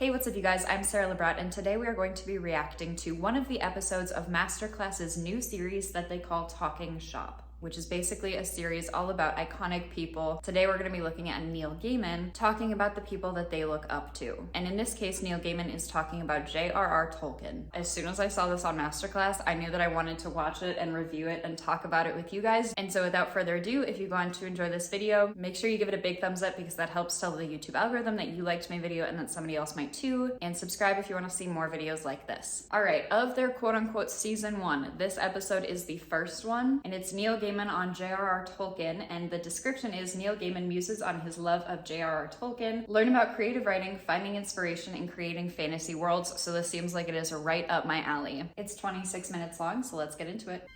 Hey, what's up you guys? I'm Sara Lubratt, and today we are going to be reacting to one of the episodes of Masterclass's new series that they call Talking Shop, which is basically a series all about iconic people. Today we're going to be looking at Neil Gaiman, talking about the people that they look up to. And in this case, Neil Gaiman is talking about J.R.R. Tolkien. As soon as I saw this on Masterclass, I knew that I wanted to watch it and review it and talk about it with you guys. And so without further ado, if you're going to enjoy this video, make sure you give it a big thumbs up because that helps tell the YouTube algorithm that you liked my video and that somebody else might too. And subscribe if you want to see more videos like this. All right, of their quote-unquote season 1, this episode is the first one, and it's Neil Gaiman on J.R.R. Tolkien, and the description is Neil Gaiman muses on his love of J.R.R. Tolkien, learn about creative writing, finding inspiration in creating fantasy worlds, so this seems like it is right up my alley. It's 26 minutes long, so let's get into it.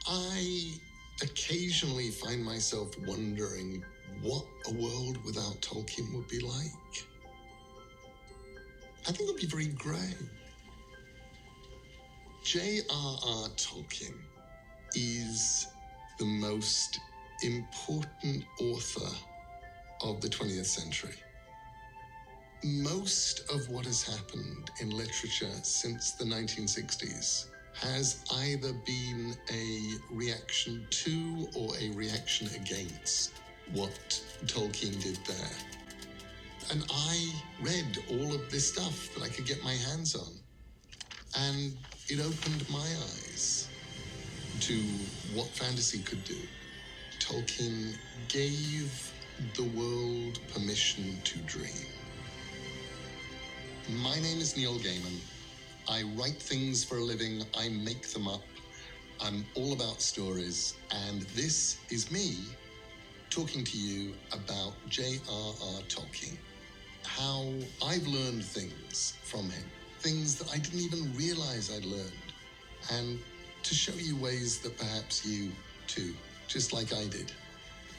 I occasionally find myself wondering what a world without Tolkien would be like. I think it would be very grey. J.R.R. Tolkien is the most important author of the 20th century. Most of what has happened in literature since the 1960s has either been a reaction to or a reaction against what Tolkien did there. And I read all of this stuff that I could get my hands on, and it opened my eyes to what fantasy could do. Tolkien gave the world permission to dream. My name is Neil Gaiman. I write things for a living. I make them up. I'm all about stories. And this is me talking to you about J.R.R. Tolkien. How I've learned things from him. Things that I didn't even realize I'd learned. And to show you ways that perhaps you, too, just like I did,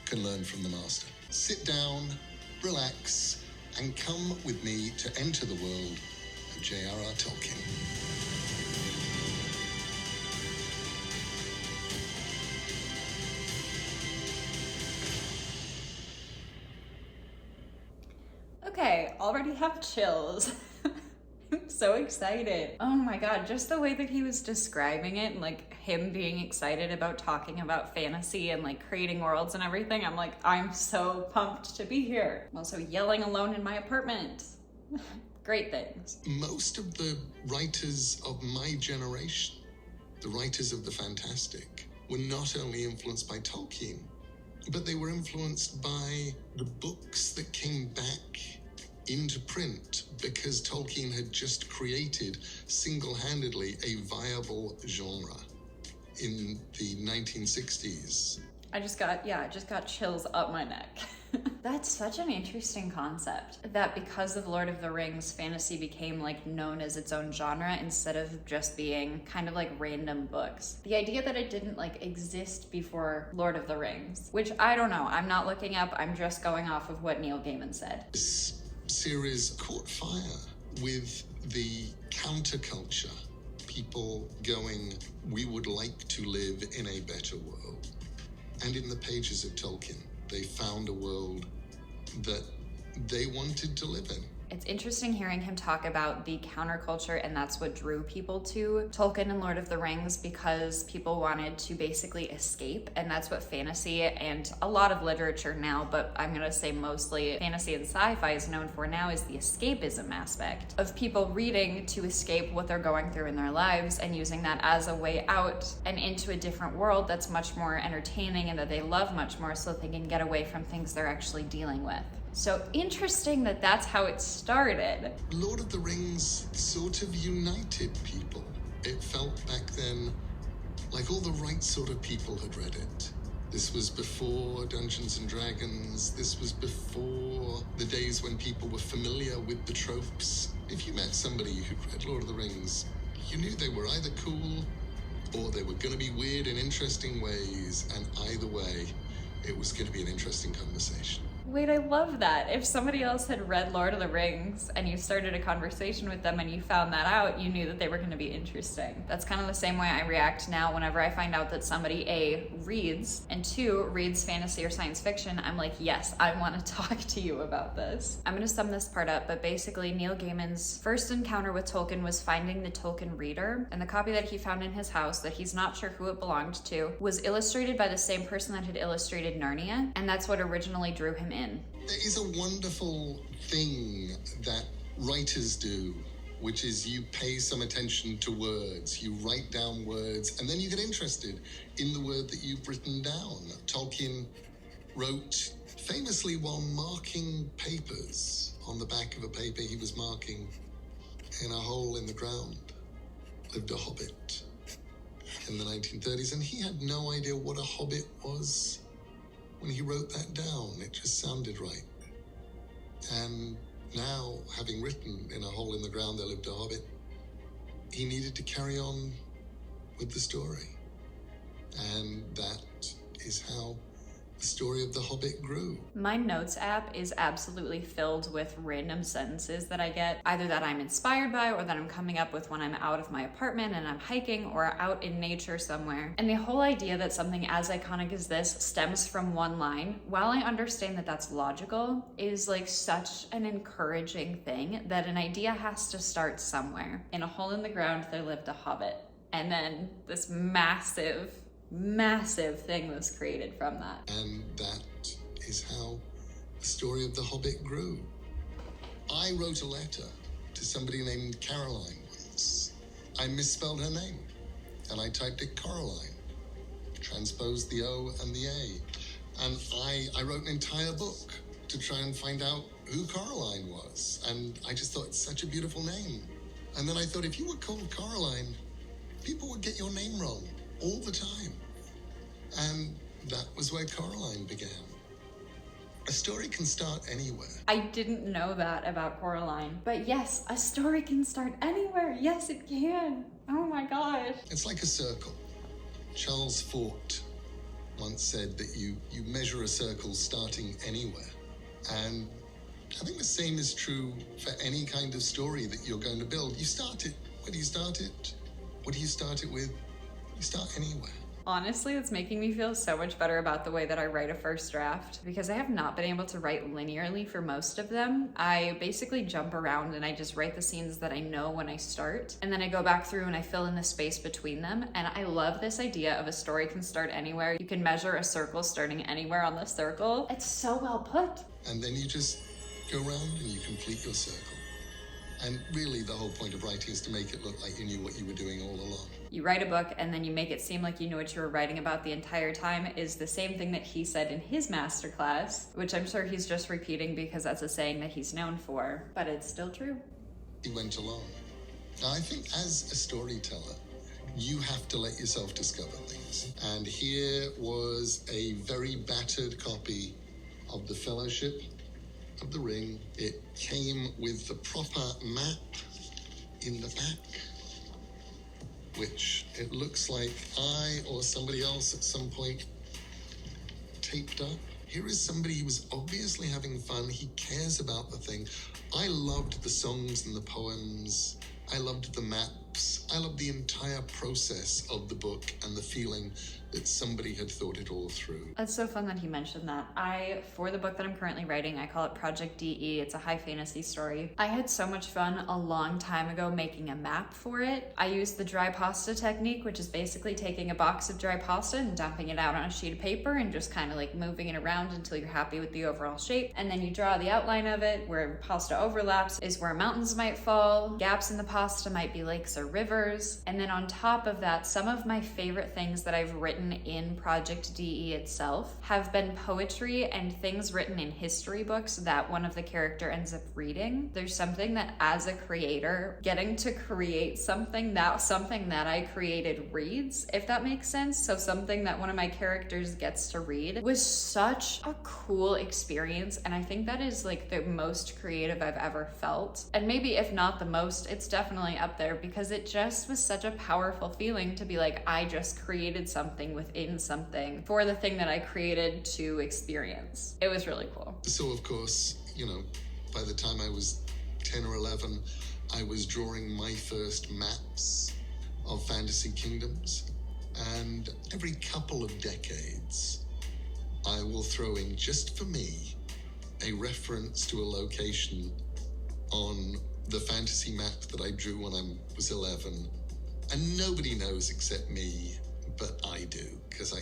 can learn from the master. Sit down, relax, and come with me to enter the world of J.R.R. Tolkien. Okay, already have chills. I'm so excited. Oh my god, just the way that he was describing it and like him being excited about talking about fantasy and like creating worlds and everything. I'm like, I'm so pumped to be here. I'm also yelling alone in my apartment. Great things. Most of the writers of my generation, the writers of the fantastic, were not only influenced by Tolkien, but they were influenced by the books that came back into print because Tolkien had just created single-handedly a viable genre in the 1960s. I just got chills up my neck. That's such an interesting concept, that because of Lord of the Rings, fantasy became like known as its own genre instead of just being kind of like random books. The idea that it didn't like exist before Lord of the Rings, which I don't know, I'm not looking up, I'm just going off of what Neil Gaiman said. This series caught fire with the counterculture. People going, we would like to live in a better world. And in the pages of Tolkien, they found a world that they wanted to live in. It's interesting hearing him talk about the counterculture, and that's what drew people to Tolkien and Lord of the Rings, because people wanted to basically escape, and that's what fantasy and a lot of literature now, but I'm gonna say mostly fantasy and sci-fi is known for now, is the escapism aspect of people reading to escape what they're going through in their lives and using that as a way out and into a different world that's much more entertaining and that they love much more, so that they can get away from things they're actually dealing with. So interesting that that's how it started. Lord of the Rings sort of united people. It felt back then like all the right sort of people had read it. This was before Dungeons and Dragons. This was before the days when people were familiar with the tropes. If you met somebody who'd read Lord of the Rings, you knew they were either cool or they were going to be weird in interesting ways, and either way, it was going to be an interesting conversation. Wait, I love that. If somebody else had read Lord of the Rings and you started a conversation with them and you found that out, you knew that they were going to be interesting. That's kind of the same way I react now whenever I find out that somebody A, reads, and 2, reads fantasy or science fiction. I'm like, yes, I want to talk to you about this. I'm going to sum this part up, but basically Neil Gaiman's first encounter with Tolkien was finding the Tolkien Reader, and the copy that he found in his house that he's not sure who it belonged to was illustrated by the same person that had illustrated Narnia, and that's what originally drew him in. There is a wonderful thing that writers do, which is you pay some attention to words, you write down words, and then you get interested in the word that you've written down. Tolkien wrote famously while marking papers. On the back of a paper he was marking, "In a hole in the ground lived a hobbit," in the 1930s, and he had no idea what a hobbit was when he wrote that down. It just sounded right. And now, having written "In a hole in the ground there lived a hobbit," he needed to carry on with the story. And that is how the story of The Hobbit grew. My notes app is absolutely filled with random sentences that I get, either that I'm inspired by or that I'm coming up with when I'm out of my apartment and I'm hiking or out in nature somewhere. And the whole idea that something as iconic as this stems from one line, while I understand that that's logical, is like such an encouraging thing that an idea has to start somewhere. In a hole in the ground there lived a hobbit. And then this massive thing was created from that. And that is how the story of The Hobbit grew. I wrote a letter to somebody named Caroline once. I misspelled her name, and I typed it Coraline, transposed the O and the A. And I wrote an entire book to try and find out who Coraline was. And I just thought, it's such a beautiful name. And then I thought, if you were called Coraline, people would get your name wrong all the time. And that was where Coraline began. A story can start anywhere. I didn't know that about Coraline, but yes, a story can start anywhere. Yes, it can. Oh my gosh. It's like a circle. Charles Fort once said that you measure a circle starting anywhere. And I think the same is true for any kind of story that you're going to build. You start it. Where do you start it? What do you start it with? You start anywhere. Honestly, it's making me feel so much better about the way that I write a first draft, because I have not been able to write linearly for most of them. I basically jump around and I just write the scenes that I know when I start, and then I go back through and I fill in the space between them. And I love this idea of a story can start anywhere. You can measure a circle starting anywhere on the circle. It's so well put. And then you just go around and you complete your circle. And really the whole point of writing is to make it look like you knew what you were doing all along. You write a book and then you make it seem like you knew what you were writing about the entire time is the same thing that he said in his masterclass, which I'm sure he's just repeating because that's a saying that he's known for, but it's still true. He went along. Now, I think as a storyteller, you have to let yourself discover things. And here was a very battered copy of The Fellowship of the Ring. It came with the proper map in the back, which it looks like I or somebody else at some point taped up. Here is somebody who was obviously having fun. He cares about the thing. I loved the songs and the poems. I loved the maps. I loved the entire process of the book and the feeling that somebody had thought it all through. That's so fun that he mentioned that. For the book that I'm currently writing, I call it Project DE. It's a high fantasy story. I had so much fun a long time ago making a map for it. I used the dry pasta technique, which is basically taking a box of dry pasta and dumping it out on a sheet of paper and just kind of like moving it around until you're happy with the overall shape. And then you draw the outline of it. Where pasta overlaps is where mountains might fall. Gaps in the pasta might be lakes or rivers. And then on top of that, some of my favorite things that I've written in Project DE itself have been poetry and things written in history books that one of the character ends up reading. There's something that as a creator, getting to create something that I created reads, if that makes sense. So something that one of my characters gets to read was such a cool experience. And I think that is like the most creative I've ever felt. And maybe if not the most, it's definitely up there because because it just was such a powerful feeling to be like, I just created something within something for the thing that I created to experience. It was really cool. So, of course, by the time I was 10 or 11, I was drawing my first maps of fantasy kingdoms. And every couple of decades, I will throw in, just for me, a reference to a location on the fantasy map that I drew when I was 11. And nobody knows except me, but I do, because I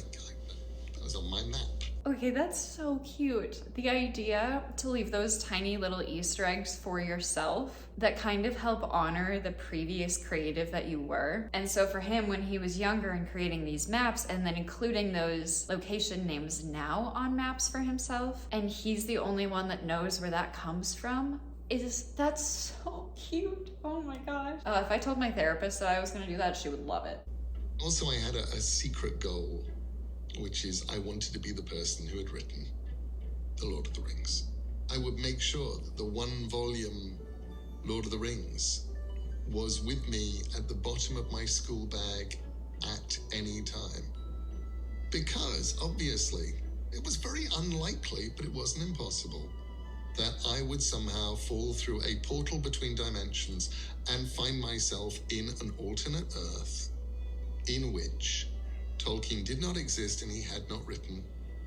was on my map. Okay, that's so cute. The idea to leave those tiny little Easter eggs for yourself that kind of help honor the previous creative that you were. And so for him, when he was younger and creating these maps and then including those location names now on maps for himself, and he's the only one that knows where that comes from, that's so cute. Oh my gosh. If I told my therapist that I was gonna do that, she would love it. Also, I had a secret goal, which is I wanted to be the person who had written The Lord of the Rings. I would make sure that the 1-volume Lord of the Rings was with me at the bottom of my school bag at any time. Because, obviously, it was very unlikely, but it wasn't impossible, that I would somehow fall through a portal between dimensions and find myself in an alternate Earth in which Tolkien did not exist and he had not written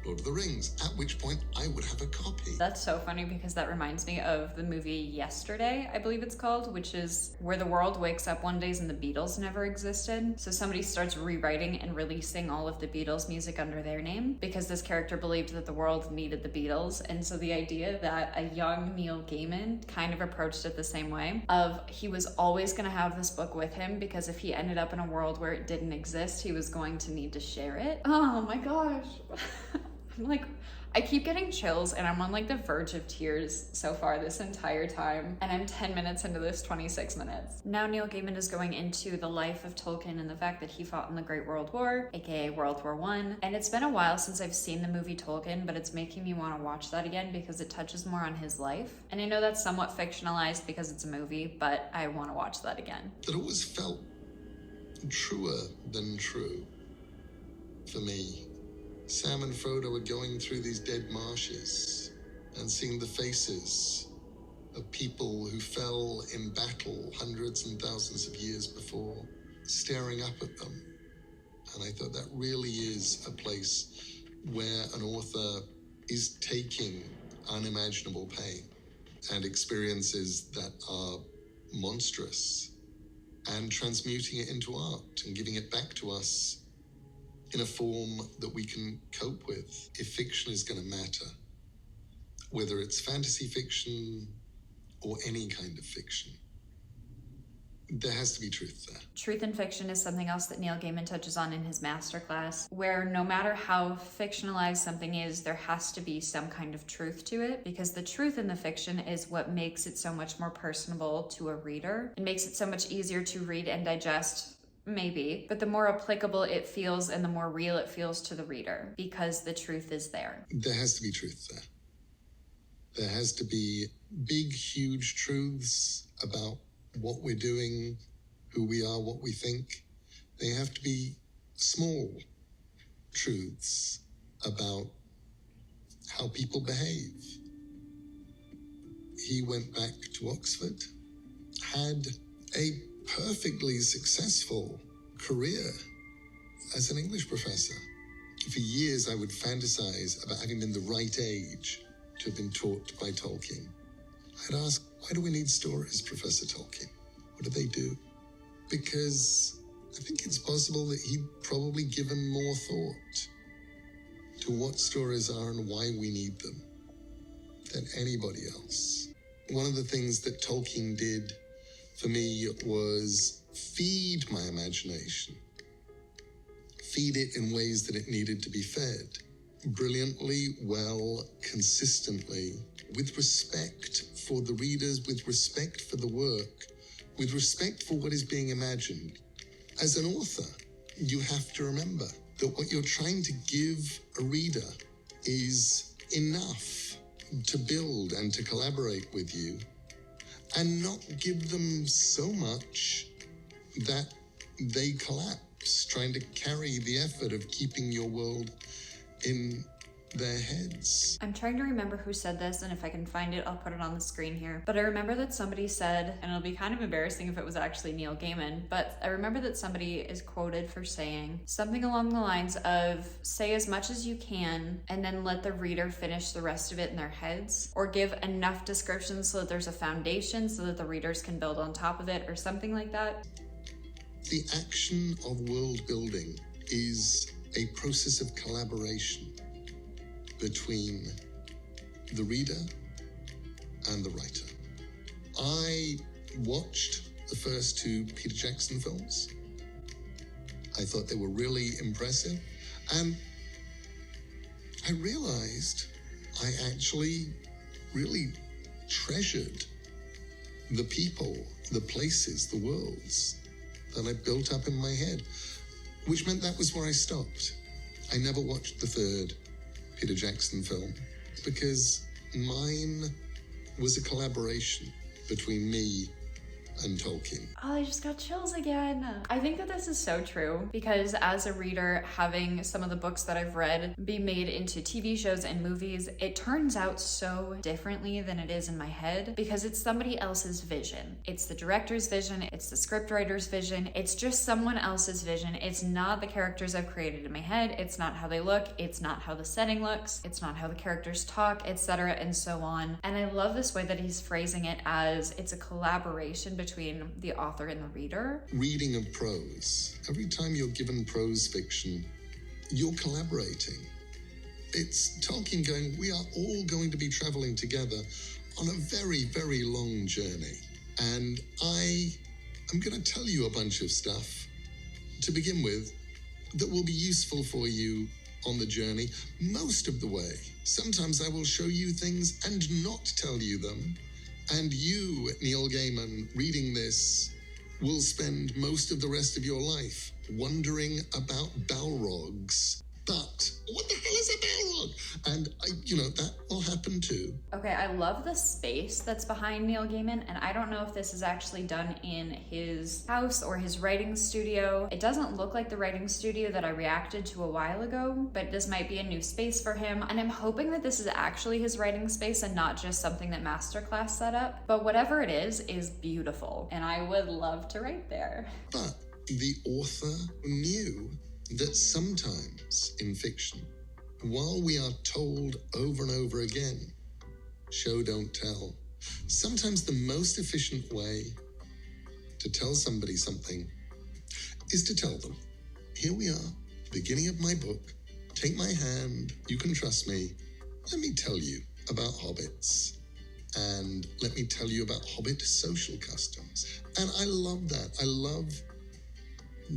Lord of the Rings, at which point I would have a copy. That's so funny because that reminds me of the movie Yesterday, I believe it's called, which is where the world wakes up one day and the Beatles never existed. So somebody starts rewriting and releasing all of the Beatles music under their name because this character believed that the world needed the Beatles. And so the idea that a young Neil Gaiman kind of approached it the same way of he was always going to have this book with him because if he ended up in a world where it didn't exist, he was going to need to share it. Oh my gosh. I'm like, I keep getting chills and I'm on like the verge of tears so far this entire time. And I'm 10 minutes into this 26 minutes. Now Neil Gaiman is going into the life of Tolkien and the fact that he fought in the Great World War, aka World War I. And it's been a while since I've seen the movie Tolkien, but it's making me want to watch that again because it touches more on his life. And I know that's somewhat fictionalized because it's a movie, but I want to watch that again. It always felt truer than true for me. Sam and Frodo are going through these dead marshes and seeing the faces of people who fell in battle hundreds and thousands of years before, staring up at them. And I thought that really is a place where an author is taking unimaginable pain and experiences that are monstrous and transmuting it into art and giving it back to us in a form that we can cope with. If fiction is going to matter, whether it's fantasy fiction or any kind of fiction, there has to be truth there. Truth in fiction is something else that Neil Gaiman touches on in his Masterclass, where no matter how fictionalized something is, there has to be some kind of truth to it, because the truth in the fiction is what makes it so much more personable to a reader. It makes it so much easier to read and digest. Maybe, but the more applicable it feels and the more real it feels to the reader because the truth is there. There has to be truth there. There has to be big, huge truths about what we're doing, who we are, what we think. They have to be small truths about how people behave. He went back to Oxford, had a perfectly successful career as an English professor. For years, I would fantasize about having been the right age to have been taught by Tolkien. I'd ask, why do we need stories, Professor Tolkien? What do they do? Because I think it's possible that he'd probably given more thought to what stories are and why we need them than anybody else. One of the things that Tolkien did for me was feed my imagination, feed it in ways that it needed to be fed, brilliantly, well, consistently, with respect for the readers, with respect for the work, with respect for what is being imagined. As an author, you have to remember that what you're trying to give a reader is enough to build and to collaborate with you, and not give them so much that they collapse trying to carry the effort of keeping your world in their heads. I'm trying to remember who said this, and if I can find it, I'll put it on the screen here. But I remember that somebody said, and it'll be kind of embarrassing if it was actually Neil Gaiman, but I remember that somebody is quoted for saying something along the lines of, say as much as you can, and then let the reader finish the rest of it in their heads, or give enough descriptions so that there's a foundation so that the readers can build on top of it, or something like that. The action of world building is a process of collaboration between the reader and the writer. I watched the first two Peter Jackson films. I thought they were really impressive, and I realized I actually really treasured the people, the places, the worlds that I built up in my head, which meant that was where I stopped. I never watched the third Peter Jackson film because mine was a collaboration between me and Tolkien. Oh, I just got chills again. I think that this is so true because as a reader, having some of the books that I've read be made into TV shows and movies, it turns out so differently than it is in my head because it's somebody else's vision. It's the director's vision, it's the scriptwriter's vision, it's just someone else's vision. It's not the characters I've created in my head, it's not how they look, it's not how the setting looks, it's not how the characters talk, etc. and so on. And I love this way that he's phrasing it as it's a collaboration between the author and the reader. Reading of prose. Every time you're given prose fiction, you're collaborating. It's Tolkien going, we are all going to be traveling together on a very, very long journey. And I'm going to tell you a bunch of stuff to begin with that will be useful for you on the journey most of the way. Sometimes I will show you things and not tell you them. And you, Neil Gaiman, reading this, will spend most of the rest of your life wondering about Balrogs. But what the hell is a Balrog? And, that will happen too. Okay, I love the space that's behind Neil Gaiman, and I don't know if this is actually done in his house or his writing studio. It doesn't look like the writing studio that I reacted to a while ago, but this might be a new space for him, and I'm hoping that this is actually his writing space and not just something that Masterclass set up. But whatever it is beautiful, and I would love to write there. But the author knew that sometimes in fiction, while we are told over and over again, show, don't tell, sometimes the most efficient way to tell somebody something is to tell them, here we are, beginning of my book, take my hand, you can trust me, let me tell you about hobbits, and let me tell you about hobbit social customs. And I love that. I love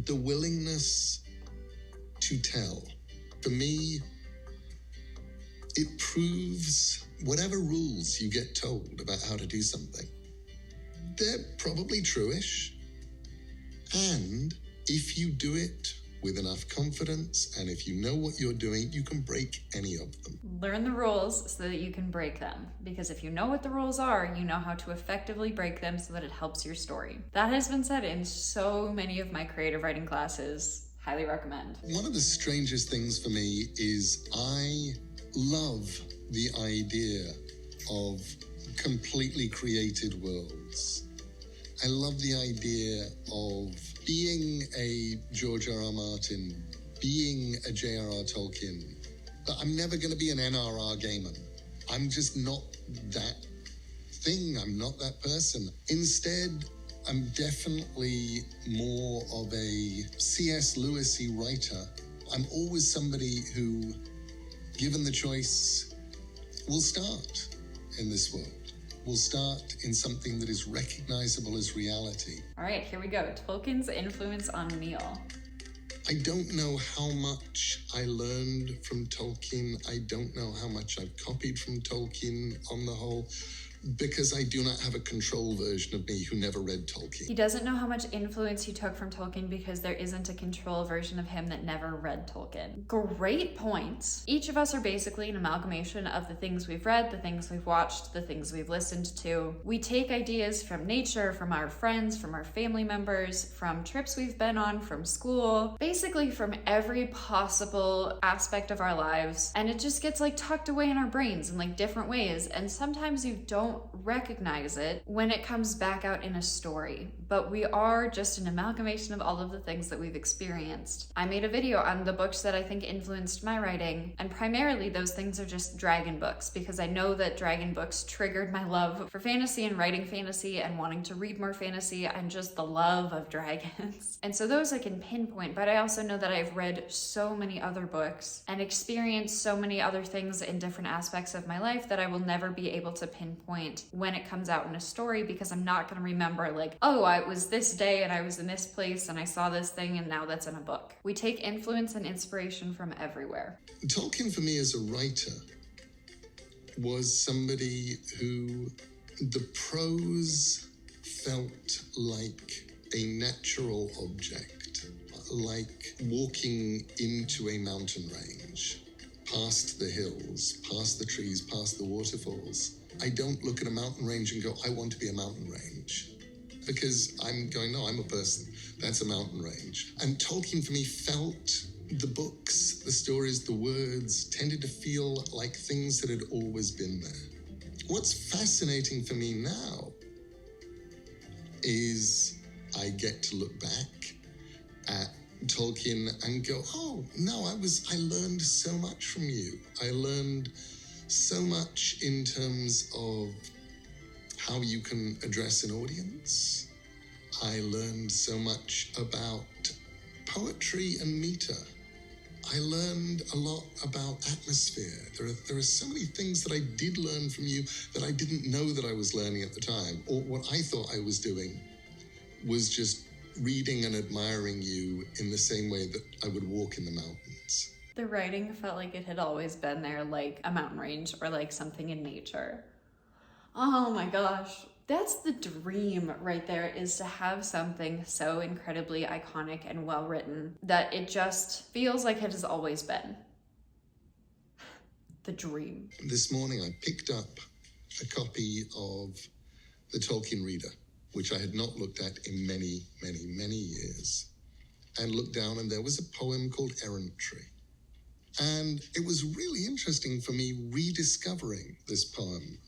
the willingness to tell. For me, it proves whatever rules you get told about how to do something, they're probably true-ish. And if you do it with enough confidence and if you know what you're doing, you can break any of them. Learn the rules so that you can break them. Because if you know what the rules are, you know how to effectively break them so that it helps your story. That has been said in so many of my creative writing classes. Highly recommend. One of the strangest things for me is I love the idea of completely created worlds. I love the idea of being a George.R.R. Martin, being a J.R.R. Tolkien, but I'm never going to be an N.R.R. Gaiman. I'm just not that thing. I'm not that person. Instead, I'm definitely more of a C.S. Lewis-y writer. I'm always somebody who, given the choice, will start in this world. Will start in something that is recognizable as reality. All right, here we go. Tolkien's influence on Neil. I don't know how much I learned from Tolkien. I don't know how much I've copied from Tolkien on the whole. because I do not have a control version of me who never read Tolkien. He doesn't know how much influence he took from Tolkien because there isn't a control version of him that never read Tolkien. Great point. Each of us are basically an amalgamation of the things we've read, the things we've watched, the things we've listened to. We take ideas from nature, from our friends, from our family members, from trips we've been on, from school, basically from every possible aspect of our lives, and it just gets like tucked away in our brains in like different ways, and sometimes you don't recognize it when it comes back out in a story, but we are just an amalgamation of all of the things that we've experienced. I made a video on the books that I think influenced my writing, and primarily those things are just dragon books, because I know that dragon books triggered my love for fantasy and writing fantasy and wanting to read more fantasy and just the love of dragons. And so those I can pinpoint, but I also know that I've read so many other books and experienced so many other things in different aspects of my life that I will never be able to pinpoint when it comes out in a story, because I'm not going to remember like, oh, it was this day and I was in this place and I saw this thing and now that's in a book. We take influence and inspiration from everywhere. Tolkien for me as a writer was somebody who the prose felt like a natural object, like walking into a mountain range, past the hills, past the trees, past the waterfalls. I don't look at a mountain range and go, I want to be a mountain range. Because I'm going, no, I'm a person. That's a mountain range. And Tolkien for me felt the books, the stories, the words tended to feel like things that had always been there. What's fascinating for me now is I get to look back at Tolkien and go, oh, no, I learned so much from you. I learned so much in terms of how you can address an audience. I learned so much about poetry and meter. I learned a lot about atmosphere. There are so many things that I did learn from you that I didn't know that I was learning at the time, or what I thought I was doing was just reading and admiring you in the same way that I would walk in the mountains. The writing felt like it had always been there, like a mountain range or like something in nature. Oh my gosh. That's the dream right there, is to have something so incredibly iconic and well written that it just feels like it has always been. The dream. This morning I picked up a copy of the Tolkien Reader, which I had not looked at in many, many, many years, and looked down and there was a poem called Errantry. And it was really interesting for me rediscovering this poem.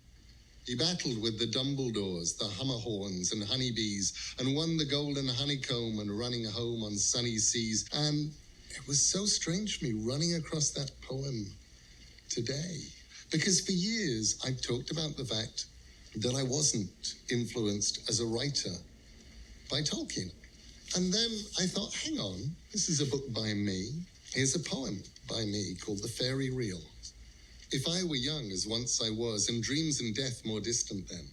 He battled with the Dumbledores, the Hummerhorns and honeybees, and won the golden honeycomb and running home on sunny seas. And it was so strange for me running across that poem today, because for years I've talked about the fact that I wasn't influenced as a writer by Tolkien. And then I thought, hang on, this is a book by me. Here's a poem by me called The Fairy Reel. If I were young as once I was, and dreams and death more distant then,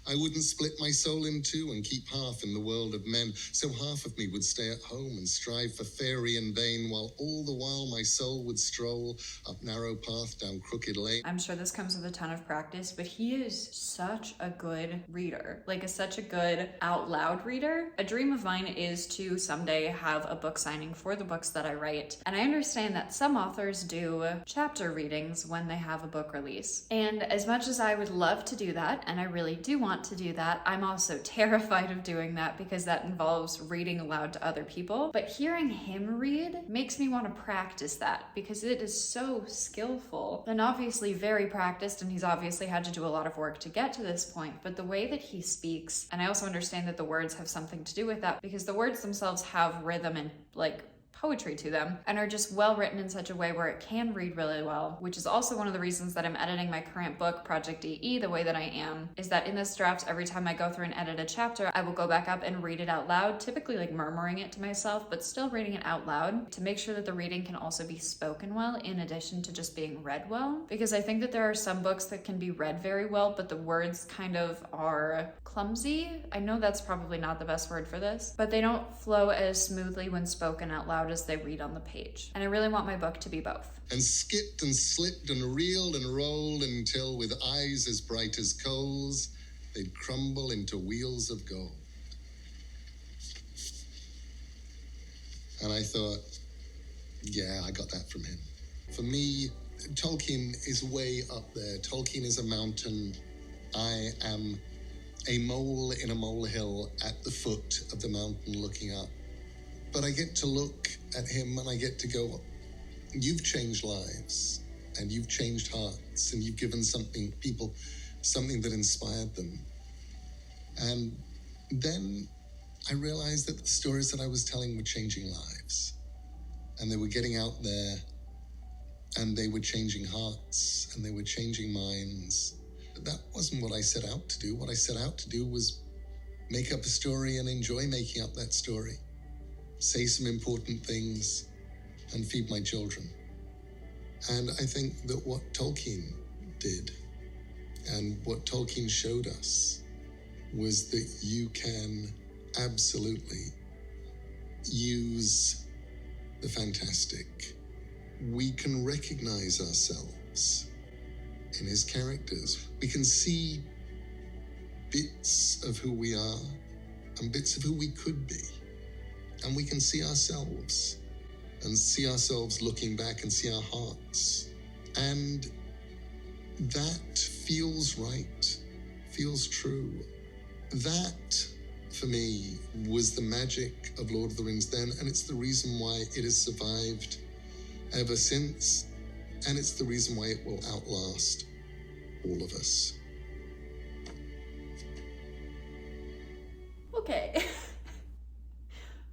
I wouldn't split my soul in two and keep half in the world of men, so half of me would stay at home and strive for fairy in vain, while all the while my soul would stroll up narrow path down crooked lane. I'm sure this comes with a ton of practice, but he is such a good reader, such a good out loud reader. A dream of mine is to someday have a book signing for the books that I write, and I understand that some authors do chapter readings when they have a book release. And as much as I would love to do that, and I really do want to do that, I'm also terrified of doing that because that involves reading aloud to other people. But hearing him read makes me want to practice that because it is so skillful and obviously very practiced, and he's obviously had to do a lot of work to get to this point. But the way that he speaks, and I also understand that the words have something to do with that because the words themselves have rhythm and poetry to them and are just well written in such a way where it can read really well, which is also one of the reasons that I'm editing my current book, Project EE, the way that I am, is that in this draft, every time I go through and edit a chapter, I will go back up and read it out loud, typically murmuring it to myself, but still reading it out loud to make sure that the reading can also be spoken well in addition to just being read well. Because I think that there are some books that can be read very well, but the words kind of are clumsy. I know that's probably not the best word for this, but they don't flow as smoothly when spoken out loud loud as they read on the page. And I really want my book to be both. And skipped and slipped and reeled and rolled until with eyes as bright as coals, they'd crumble into wheels of gold. And I thought, yeah, I got that from him. For me, Tolkien is way up there. Tolkien is a mountain. I am a mole in a molehill at the foot of the mountain looking up. But I get to look at him and I get to go, you've changed lives and you've changed hearts and you've given people something that inspired them. And then I realized that the stories that I was telling were changing lives, and they were getting out there, and they were changing hearts, and they were changing minds. But that wasn't what I set out to do. What I set out to do was make up a story and enjoy making up that story, say some important things, and feed my children. And I think that what Tolkien did, and what Tolkien showed us, was that you can absolutely use the fantastic. We can recognize ourselves in his characters. We can see bits of who we are and bits of who we could be. And we can see ourselves and see ourselves looking back and see our hearts. And that feels right, feels true. That, for me, was the magic of Lord of the Rings then, and it's the reason why it has survived ever since, and it's the reason why it will outlast all of us. Okay.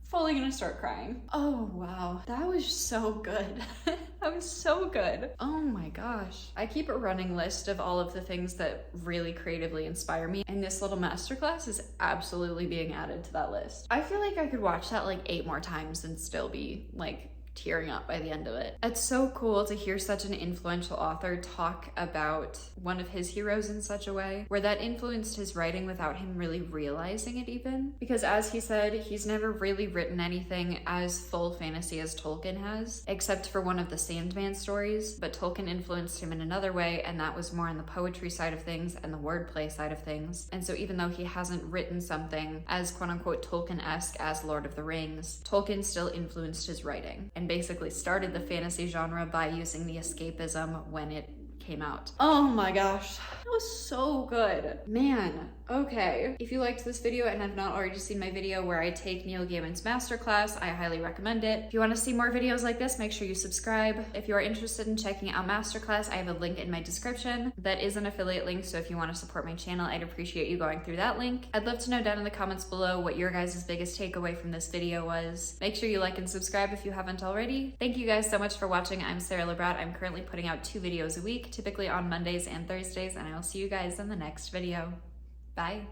Fully gonna start crying. Oh, wow. That was so good. That was so good. Oh my gosh. I keep a running list of all of the things that really creatively inspire me, and this little masterclass is absolutely being added to that list. I feel like I could watch that like 8 more times and still be like tearing up by the end of it. It's so cool to hear such an influential author talk about one of his heroes in such a way where that influenced his writing without him really realizing it even. Because as he said, he's never really written anything as full fantasy as Tolkien has, except for one of the Sandman stories, but Tolkien influenced him in another way, and that was more on the poetry side of things and the wordplay side of things. And so even though he hasn't written something as quote-unquote Tolkien-esque as Lord of the Rings, Tolkien still influenced his writing and basically started the fantasy genre by using the escapism when it came out. Oh my gosh, that was so good. Man, okay. If you liked this video and have not already seen my video where I take Neil Gaiman's masterclass, I highly recommend it. If you want to see more videos like this, make sure you subscribe. If you are interested in checking out Masterclass, I have a link in my description. That is an affiliate link, so if you want to support my channel, I'd appreciate you going through that link. I'd love to know down in the comments below what your guys' biggest takeaway from this video was. Make sure you like and subscribe if you haven't already. Thank you guys so much for watching. I'm Sara Lubratt. I'm currently putting out 2 videos a week, typically on Mondays and Thursdays, and I will see you guys in the next video. Bye.